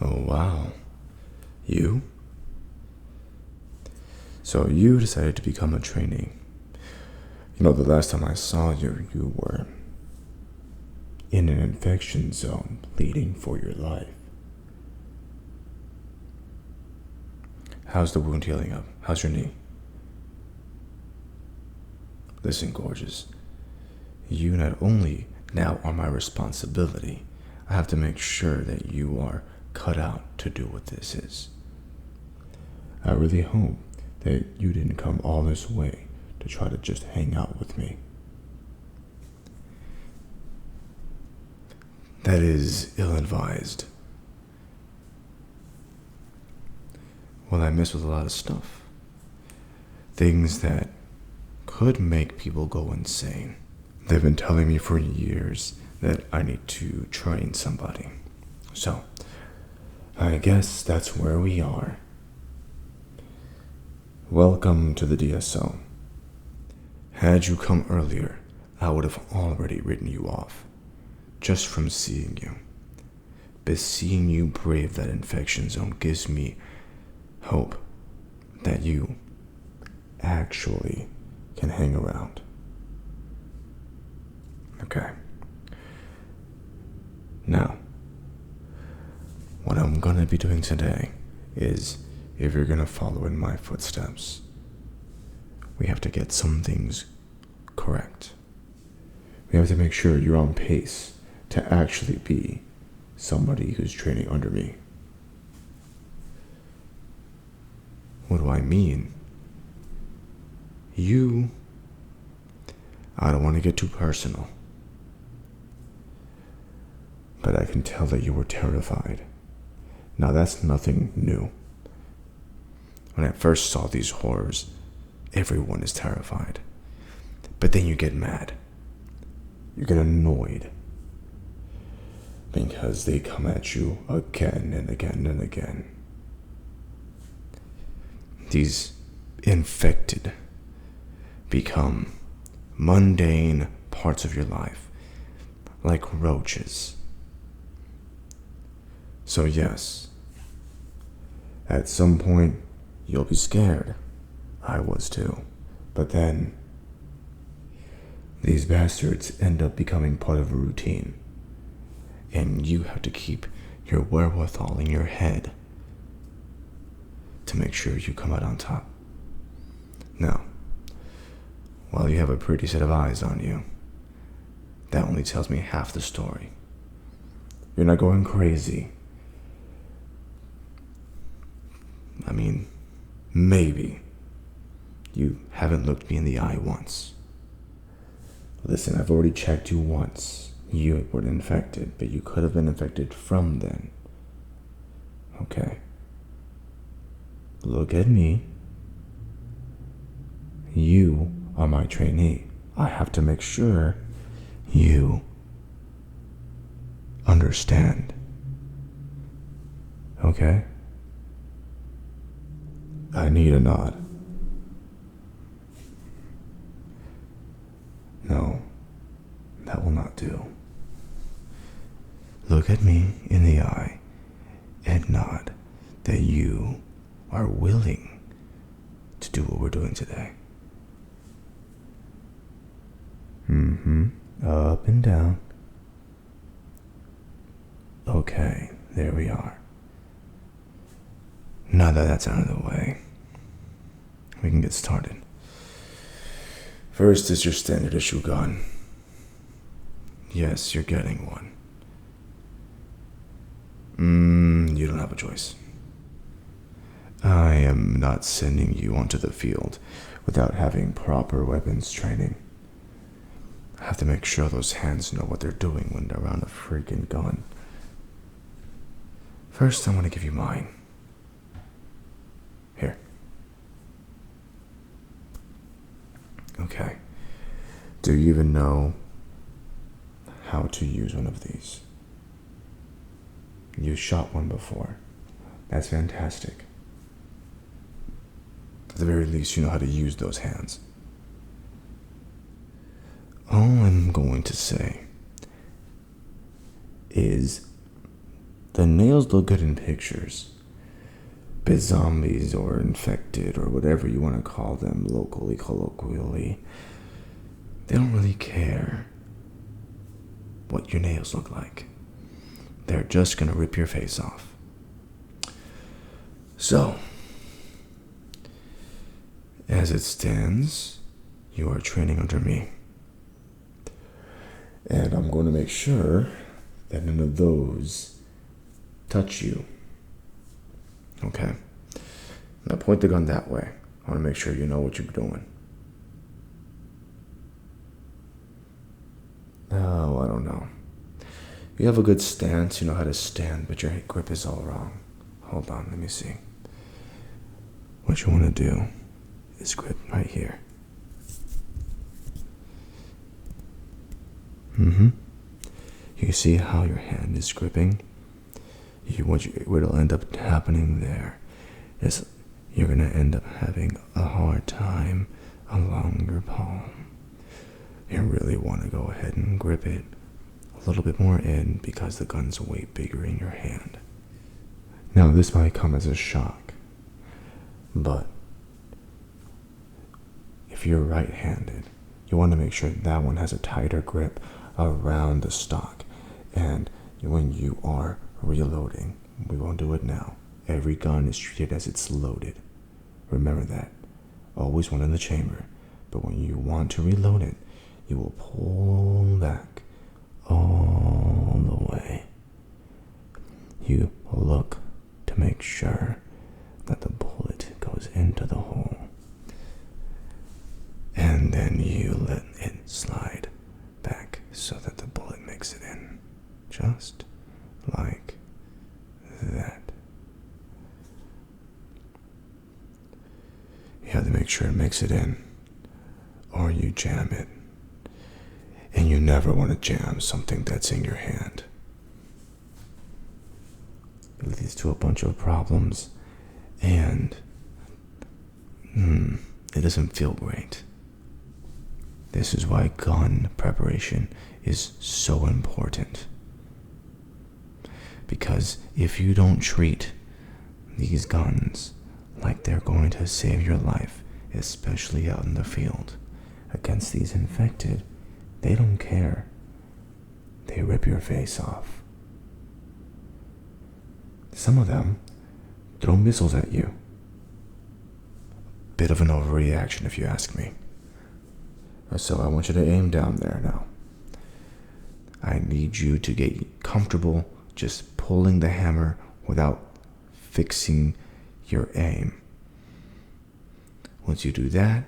Oh, wow. You? So you decided to become a trainee. The last time I saw you, you were in an infection zone, pleading for your life. How's the wound healing up? How's your knee? Listen, gorgeous. You not only now are my responsibility, I have to make sure that you are cut out to do what this is. I really hope that you didn't come all this way to try to just hang out with me. That is ill-advised. Well, I mess with a lot of stuff. Things that could make people go insane. They've been telling me for years that I need to train somebody. So, I guess that's where we are. Welcome to the DSO. Had you come earlier, I would have already written you off. Just from seeing you. But seeing you brave that infection zone gives me hope that you actually can hang around. Okay. Now, what I'm gonna be doing today is, if you're gonna follow in my footsteps, we have to get some things correct. We have to make sure you're on pace to actually be somebody who's training under me. What do I mean? I don't want to get too personal, but I can tell that you were terrified. Now that's nothing new. When I first saw these horrors, everyone is terrified. But then you get mad. You get annoyed. Because they come at you again and again and again. These infected become mundane parts of your life, like roaches. So yes, at some point you'll be scared. I was too. But then these bastards end up becoming part of a routine, and you have to keep your wherewithal in your head to make sure you come out on top. Now, while you have a pretty set of eyes on you, that only tells me half the story. You're not going crazy. I mean, maybe. You haven't looked me in the eye once. Listen, I've already checked you once. You weren't infected, but you could have been infected from then. Okay. Look at me. You are my trainee. I have to make sure you understand. Okay? I need a nod. No, that will not do. Look at me in the eye and nod that you are willing to do what we're doing today. Up and down. Okay, there we are. Now that that's out of the way, we can get started. First is your standard issue gun. Yes, you're getting one. You don't have a choice. I am not sending you onto the field without having proper weapons training. I have to make sure those hands know what they're doing when they're around a freaking gun. First, I want to give you mine. Here. Okay. Do you even know how to use one of these? You shot one before. That's fantastic. At the very least, you know how to use those hands. All I'm going to say is the nails look good in pictures. But zombies or infected or whatever you want to call them locally, colloquially, they don't really care what your nails look like. They're just gonna rip your face off. So, as it stands, you are training under me. And I'm going to make sure that none of those touch you. Okay? Now point the gun that way. I want to make sure you know what you're doing. Oh, I don't know. You have a good stance, you know how to stand, but your grip is all wrong. Hold on, let me see. What you want to do is grip right here. You see how your hand is gripping? What'll end up happening there is you're going to end up having a hard time along your palm. You really want to go ahead and grip it a little bit more in because the gun's way bigger in your hand. Now, this might come as a shock, but if you're right-handed, you want to make sure that one has a tighter grip around the stock. And when you are reloading, we won't do it now. Every gun is treated as it's loaded. Remember that. Always one in the chamber. But when you want to reload it, you will pull back all the way. You look to make sure that the bullet goes into the hole. And then you let it slide back so that the bullet makes it in. Just like that. You have to make sure it makes it in, or you jam it. And you never want to jam something that's in your hand. It leads to a bunch of problems, and it doesn't feel great. This is why gun preparation is so important. Because if you don't treat these guns like they're going to save your life, especially out in the field, against these infected, they don't care. They rip your face off. Some of them throw missiles at you. Bit of an overreaction if you ask me. So I want you to aim down there now. I need you to get comfortable just pulling the hammer without fixing your aim. Once you do that,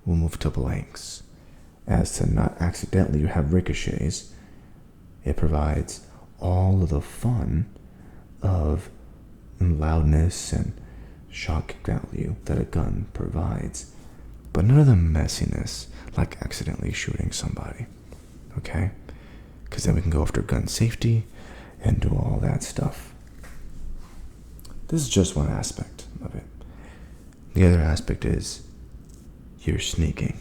we'll move to blanks. As to not accidentally have ricochets, it provides all of the fun of loudness and shock value that a gun provides, but none of the messiness like accidentally shooting somebody. Okay? Because then we can go after gun safety and do all that stuff. This is just one aspect of it. The other aspect is you're sneaking.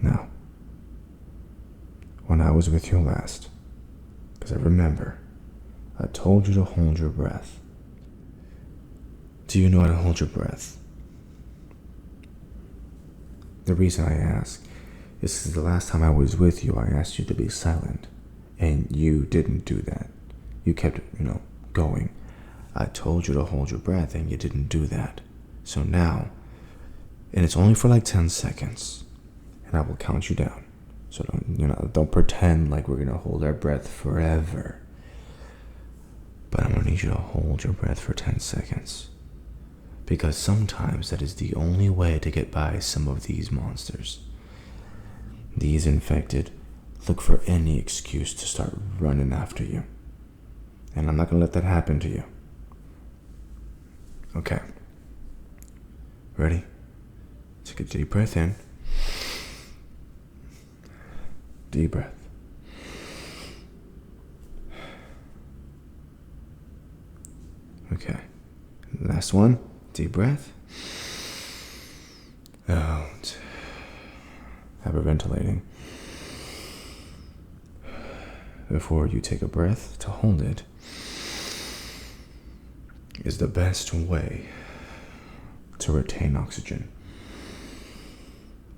Now, when I was with you last, because I remember, I told you to hold your breath. Do you know how to hold your breath? The reason I ask is because the last time I was with you, I asked you to be silent, and you didn't do that. You kept, going. I told you to hold your breath, and you didn't do that. So now, and it's only for like 10 seconds, and I will count you down. So don't pretend like we're gonna hold our breath forever. But I'm gonna need you to hold your breath for 10 seconds. Because sometimes that is the only way to get by some of these monsters. These infected look for any excuse to start running after you. And I'm not gonna let that happen to you. Okay. Ready? Take a deep breath in. Deep breath. Okay. Last one. Deep breath. Out. Hyperventilating. before you take a breath, to hold it is the best way to retain oxygen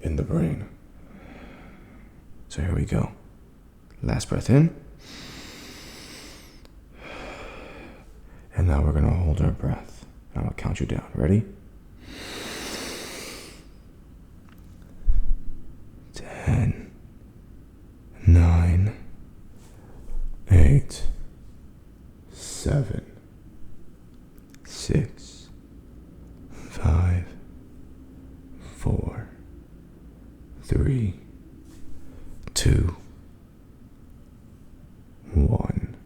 in the brain. So here we go. Last breath in. And now we're going to hold our breath. And I'll count you down. Ready? 10, 9, 8, 7, 6, 5, 4, 3, 2, 1.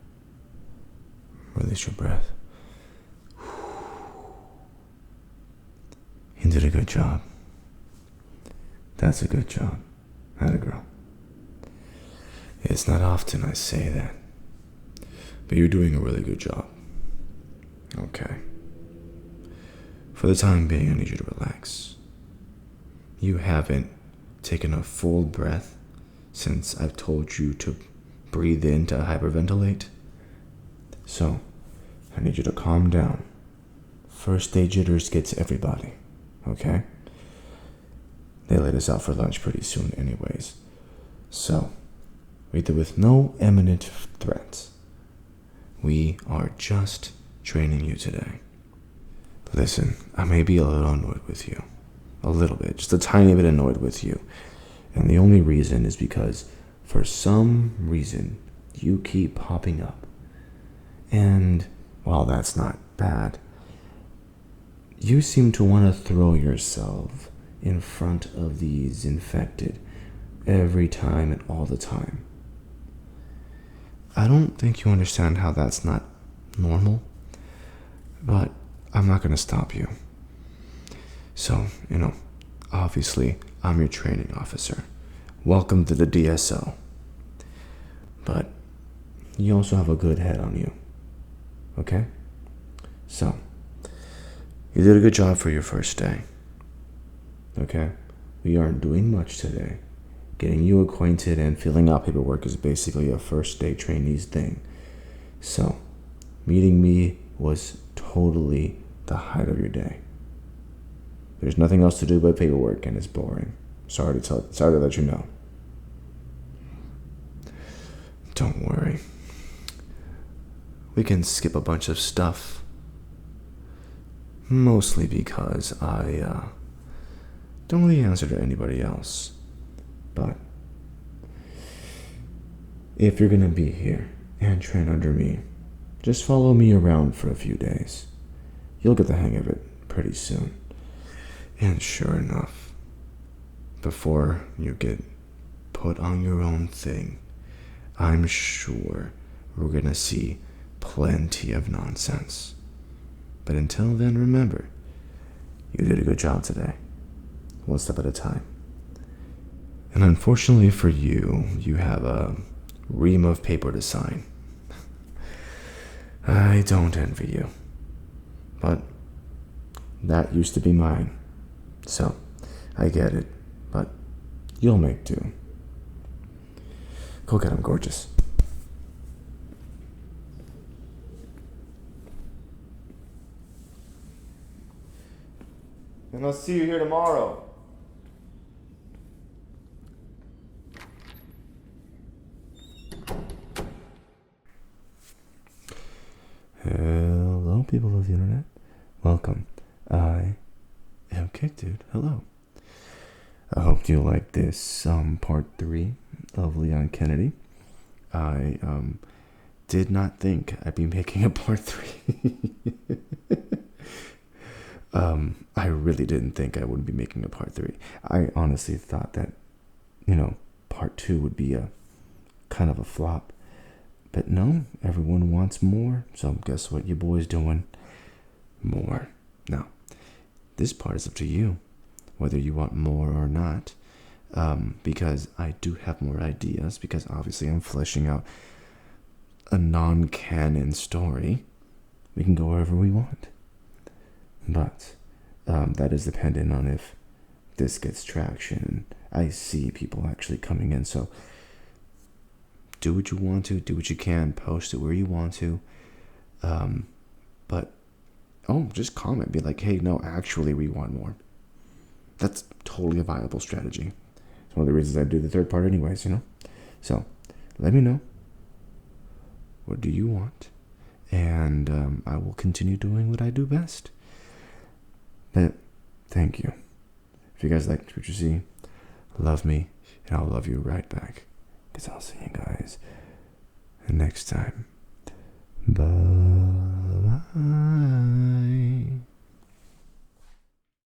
Release your breath. You did a good job. That's a good job. Atta girl. It's not often I say that, but you're doing a really good job. Okay. For the time being, I need you to relax. You haven't taken a full breath since I've told you to breathe in to hyperventilate. So, I need you to calm down. First day jitters gets everybody, okay? They let us out for lunch pretty soon anyways. So, with no imminent threats, we are just training you today. Listen, I may be a little annoyed with you. A little bit, just a tiny bit annoyed with you. And the only reason is because, for some reason, you keep popping up. And, while that's not bad, you seem to want to throw yourself in front of these infected every time and all the time. I don't think you understand how that's not normal, but I'm not going to stop you. So, obviously, I'm your training officer. Welcome to the DSO. But you also have a good head on you. Okay? So, you did a good job for your first day. Okay? We aren't doing much today. Getting you acquainted and filling out paperwork is basically a first day trainee's thing. So, meeting me was totally the height of your day. There's nothing else to do but paperwork, and it's boring. Sorry to let you know. Don't worry. We can skip a bunch of stuff. Mostly because I don't really answer to anybody else. But if you're gonna be here and train under me, just follow me around for a few days. You'll get the hang of it pretty soon. And sure enough, before you get put on your own thing, I'm sure we're gonna see plenty of nonsense. But until then, remember, you did a good job today. One step at a time. And unfortunately for you, you have a ream of paper to sign. I don't envy you. But that used to be mine. So, I get it. But you'll make do. Go get him, gorgeous. And I'll see you here tomorrow. Hello, people of the internet. Welcome. I am KICdude. Hello. I hope you like this part 3 of Leon Kennedy. I did not think I'd be making a part 3. I really didn't think I would be making a part 3. I honestly thought that, part 2 would be a kind of a flop. But no, everyone wants more. So guess what your boy's doing? More. Now, this part is up to you, whether you want more or not. Because I do have more ideas, because obviously I'm fleshing out a non-canon story. We can go wherever we want. But that is dependent on if this gets traction. I see people actually coming in, so do what you want to, do what you can, post it where you want to. But just comment, be like, hey, no, actually we want more. That's totally a viable strategy. It's one of the reasons I do the third part anyways, So let me know, what do you want? And I will continue doing what I do best. But thank you. If you guys liked what you see, love me, and I'll love you right back. Because I'll see you guys next time. Bye.